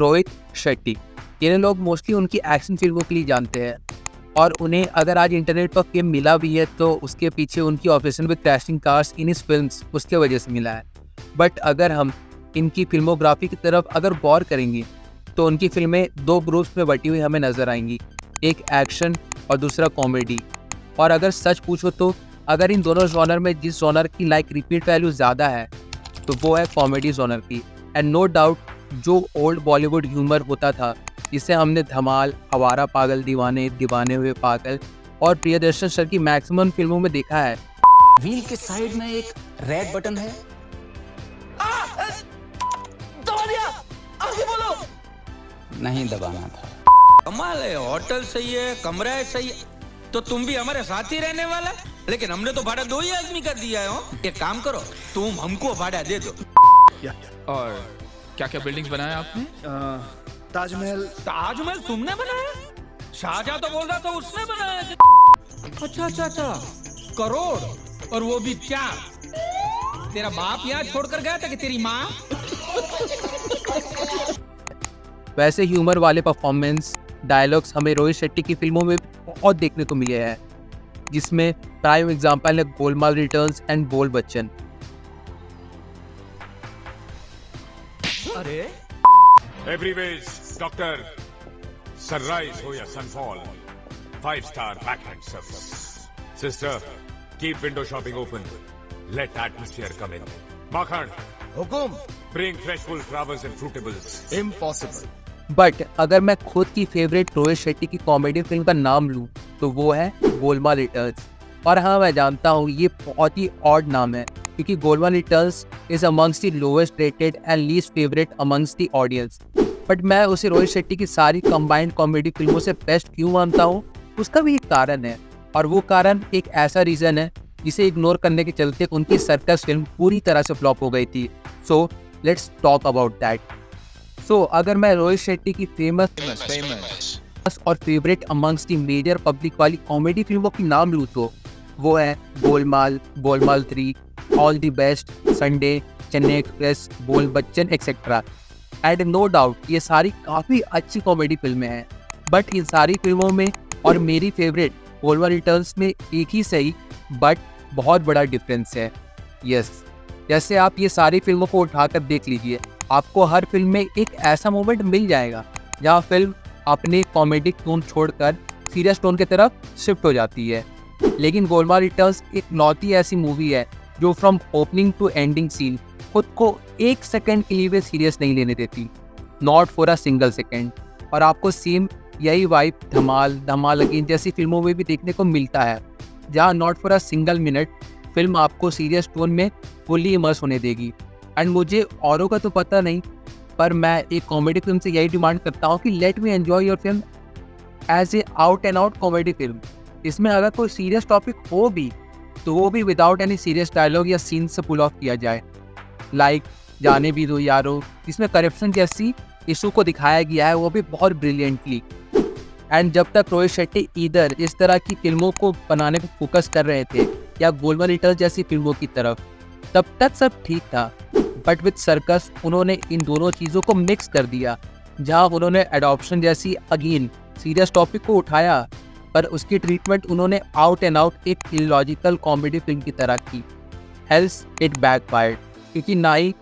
रोहित शेट्टी। ये लोग मोस्टली उनकी एक्शन फिल्मों के लिए जानते हैं और उन्हें अगर आज इंटरनेट पर फेम मिला भी है तो उसके पीछे उनकी obsession with crashing cars in his films उसके वजह से मिला है। बट अगर हम इनकी फिल्मोग्राफी की तरफ अगर गौर करेंगे तो उनकी फिल्में दो ग्रुप्स में बटी हुई हमें नजर आएंगी, एक एक्शन और दूसरा कॉमेडी। और अगर सच पूछो तो अगर इन दोनों जॉनर में जिस जॉनर की रिपीट वैल्यू ज़्यादा है तो वो है कॉमेडी जॉनर की। एंड नो डाउट जो ओल्ड बॉलीवुड ह्यूमर होता था जिसे हमने धमाल, आवारा पागल दीवाने, दीवाने हुए पागल और प्रियदर्शन सर की मैक्सिमम फिल्मों में देखा है। व्हील के साइड में एक रेड बटन है, दबा दिया, आगे बोलो। नहीं दबाना था। कमाल है, होटल सही है, कमरा सही है, तो तुम भी हमारे साथ ही रहने वाला। लेकिन हमने तो भाड़ा 2 ही आदमी का दिया है। एक काम करो, तुम हमको भाड़ा दे दो। और क्या क्या बिल्डिंग्स बनाया आपने? ताजमहल तुमने बनाया? शाहजहां तो बोल रहा था उसने बनाया। अच्छा, करोड़, और वो भी 4। तेरा बाप यहाँ छोड़कर गया था कि तेरी माँ? वैसे ह्यूमर वाले परफॉर्मेंस डायलॉग्स हमें रोहित शेट्टी की फिल्मों में बहुत देखने को मिले हैं, जिसमें प्राइम एग्जांपल है गोलमाल रिटर्न्स एंड बोल बच्चन। अरे Everyway's Doctor, sunrise हो या sunfall, 5-star backhand service. Sister, keep window shopping open. Let atmosphere come in. Makhan, Hukum, bring fresh full flowers and fruitables. Impossible. But अगर मैं खुद की फेवरेट रोहित शेट्टी की कॉमेडी फिल्म का नाम लूँ तो वो है गोलमाल रिटर्न्स। और हाँ, मैं जानता हूँ ये बहुत ही ऑड नाम है क्योंकि Golmaal returns is amongst the lowest rated and least favourite amongst the audience. But मैं उसे रोहित शेट्टी की सारी कंबाइंड कॉमेडी फिल्मों से बेस्ट क्यों मानता हूँ, उसका भी एक कारण है। और वो कारण एक ऐसा रीज़न है जिसे इग्नोर करने के चलते उनकी सर्कस फिल्म पूरी तरह से फ्लॉप हो गई थी। So let's talk about that. So अगर मैं रोहित शेट्टी की फेमस और favourite amongst the major public वाली कॉमेडी फिल्मों की नाम लूँ तो वो है Golmaal, Golmaal 3, all the best, Sunday, Chennai express, Bol Bachchan etcetera. And no doubt ये सारी काफ़ी अच्छी कॉमेडी फिल्में हैं, बट इन सारी फिल्मों में और मेरी फेवरेट गोलमाल रिटर्न्स में एक ही सही बट बहुत बड़ा डिफरेंस है। यस, जैसे आप ये सारी फिल्मों को उठाकर देख लीजिए, आपको हर फिल्म में एक ऐसा मोमेंट मिल जाएगा जहाँ फिल्म अपने कॉमेडिक टोन छोड़कर सीरियस टोन की तरफ शिफ्ट हो जाती है। लेकिन गोलमाल रिटर्न्स एक लौती ऐसी मूवी है जो from opening to ending scene खुद को 1 सेकेंड के लिए भी सीरियस नहीं लेने देती, not for a single second. और आपको सेम यही वाइब धमाल, धमाल अगेन जैसी फिल्मों में भी देखने को मिलता है, जहाँ not for a single minute film आपको सीरियस टोन में फुल्ली इमर्स होने देगी। एंड मुझे औरों का तो पता नहीं, पर मैं एक कॉमेडी फिल्म से यही डिमांड करता हूँ कि let me enjoy your film as a out and out comedy film. इसमें अगर कोई सीरियस टॉपिक हो भी तो वो भी विदाउट एनी सीरियस डायलॉग या सीन से पुल ऑफ किया जाए, लाइक जाने भी दो यारो, जिसमें करप्शन जैसी इशू को दिखाया गया है, वो भी बहुत ब्रिलियंटली। एंड जब तक रोहित शेट्टी इधर इस तरह की फिल्मों को बनाने पर फोकस कर रहे थे या गोलमाल रिटर्न्स जैसी फिल्मों की तरफ, तब तक सब ठीक था। बट विद सर्कस उन्होंने इन दोनों चीज़ों को मिक्स कर दिया, जहां उन्होंने एडॉप्शन जैसी अगेन सीरियस टॉपिक को उठाया, पर उसकी ट्रीटमेंट उन्होंने आउट एंड आउट एक इलॉजिकल कॉमेडी फिल्म की तरह की। हेल्स इट बैकफायर्ड, क्योंकि ना ही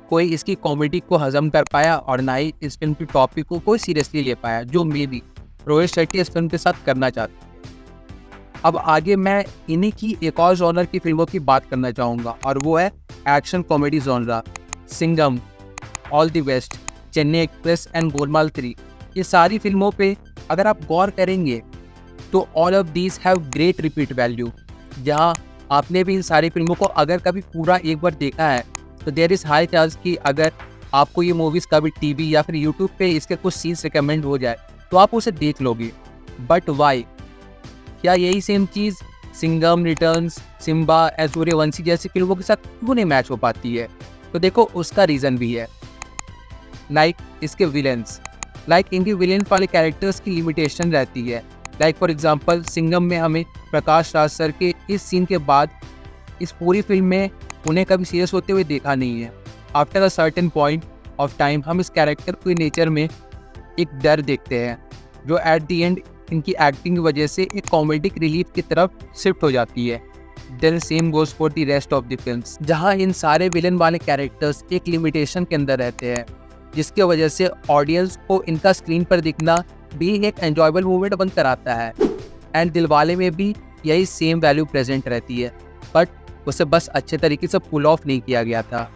कोई इसकी कॉमेडी को हजम कर पाया और ना ही इस फिल्म की टॉपिक को कोई सीरियसली ले पाया, जो मे भी रोहित शेट्टी इस फिल्म के साथ करना चाहते। अब आगे मैं इन्हीं की एक और जॉनर की फिल्मों की बात करना चाहूँगा और वो है action comedy genre. Singham, all the best, Chennai express and Golmaal 3, ये सारी फिल्मों पे अगर आप गौर करेंगे तो all of these have great repeat value. जहाँ आपने भी इन सारी फिल्मों को अगर कभी पूरा एक बार देखा है तो देयर इज़ हाई चांस कि अगर आपको ये मूवीज़ कभी टीवी या फिर यूट्यूब पे इसके कुछ सीन्स रिकमेंड हो जाए तो आप उसे देख लोगे। But why? क्या यही सेम चीज़ सिंघम रिटर्न्स, सिम्बा, सूर्यवंशी जैसी फिल्मों के साथ क्यों नहीं मैच हो पाती है? तो देखो उसका रीज़न भी है, लाइक इसके विलेंस, लाइक इनकी विलेन वाले कैरेक्टर्स की लिमिटेशन रहती है। लाइक फॉर एग्जांपल सिंघम में हमें प्रकाश राज सर के इस सीन के बाद इस पूरी फिल्म में उन्हें कभी सीरियस होते हुए देखा नहीं है। After a certain point of time हम इस कैरेक्टर के नेचर में एक डर देखते हैं जो एट द एंड इनकी एक्टिंग की वजह से एक कॉमेडिक रिलीफ की तरफ शिफ्ट हो जाती है। Then same goes for the rest of the films, जहां इन सारे विलन वाले कैरेक्टर्स एक लिमिटेशन के अंदर रहते हैं, जिसकी वजह से ऑडियंस को इनका स्क्रीन पर दिखना भी एक एंजॉयबल मूवमेंट बनकर आता है। एंड दिलवाले में भी यही सेम वैल्यू प्रेजेंट रहती है, बट उसे बस अच्छे तरीके से पुल ऑफ नहीं किया गया था।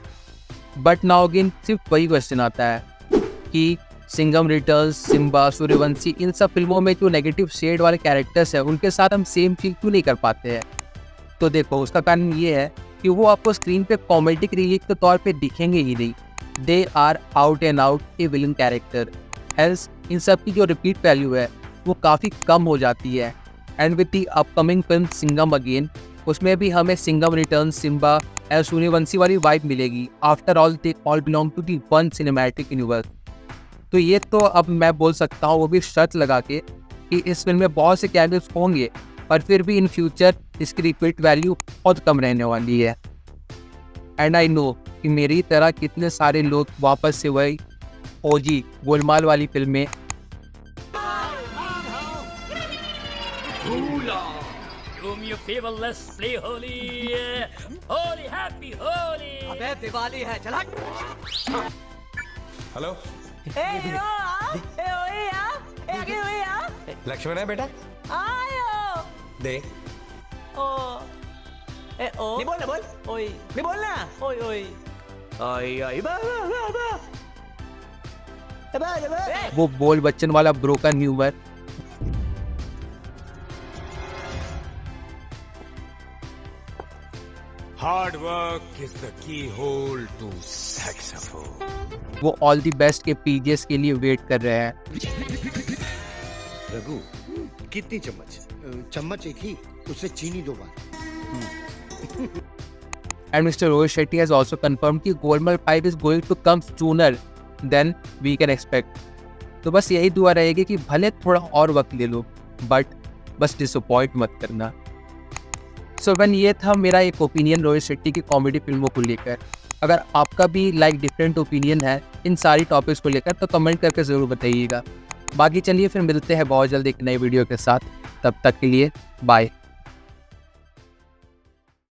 बट नाउ अगेन सिर्फ वही क्वेश्चन आता है कि सिंघम रिटर्न्स, सिम्बा, सूर्यवंशी, इन सब फिल्मों में जो नेगेटिव शेड वाले कैरेक्टर्स हैं उनके साथ हम सेम फील क्यों नहीं कर पाते हैं। तो देखो उसका कारण ये है कि वो आपको स्क्रीन पे कॉमेडिक रिलीफ के तौर पे दिखेंगे ही नहीं। They are out and out a villain character. हेल्स इन सब की जो रिपीट वैल्यू है वो काफ़ी कम हो जाती है। And with the upcoming film Singham again, उसमें भी हमें सिंघम रिटर्न, सिम्बा और सूर्यवंशी वाली वाइब मिलेगी। After all they all belong to the one cinematic universe. तो ये तो अब मैं बोल सकता हूँ वो भी शर्त लगा के कि इस फिल्म में बहुत से कैरेक्टर्स होंगे, पर फिर भी इन फ्यूचर इसकी रिपीट वैल्यू बहुत कम रहने वाली है। एंड आई नो कि मेरी तरह कितने सारे लोग वापस से वही ओजी गोलमाल वाली फिल्म में Your people, let's play Holi. Holi, happy Holi. अबे दिवाली है, चला। हेलो ए हीरो आ, ए ओए आ, ए आगे ओए आ। लक्ष्मण है बेटा, आयो। दे। ओ, ए ओ। नहीं बोलना बोल। ओए। नहीं बोलना। ओए ओए। आई आई बा बा बा बा। बा बा। वो बोल बच्चन वाला broken humour. Hard work is the keyhole to saxophone. वो ऑल दी बेस्ट के पीजीएस के लिए वेट कर रहे हैं। रघु, कितनी चम्मच? चम्मच एक ही, उससे चीनी 2 बार। And Mr. Rohit Shetty has also confirmed कि Golmaal 5 is going to come sooner than we can expect. तो बस यही दुआ रहेगी कि भले थोड़ा और वक्त ले लो, बट बस डिसअपॉइंट मत करना। सो ये था मेरा एक ओपिनियन रोहित शेट्टी की कॉमेडी फिल्मों को लेकर। अगर आपका भी डिफरेंट ओपिनियन है इन सारी टॉपिक्स को लेकर तो कमेंट करके ज़रूर बताइएगा। बाकी चलिए फिर मिलते हैं बहुत जल्द एक नई वीडियो के साथ। तब तक के लिए बाय।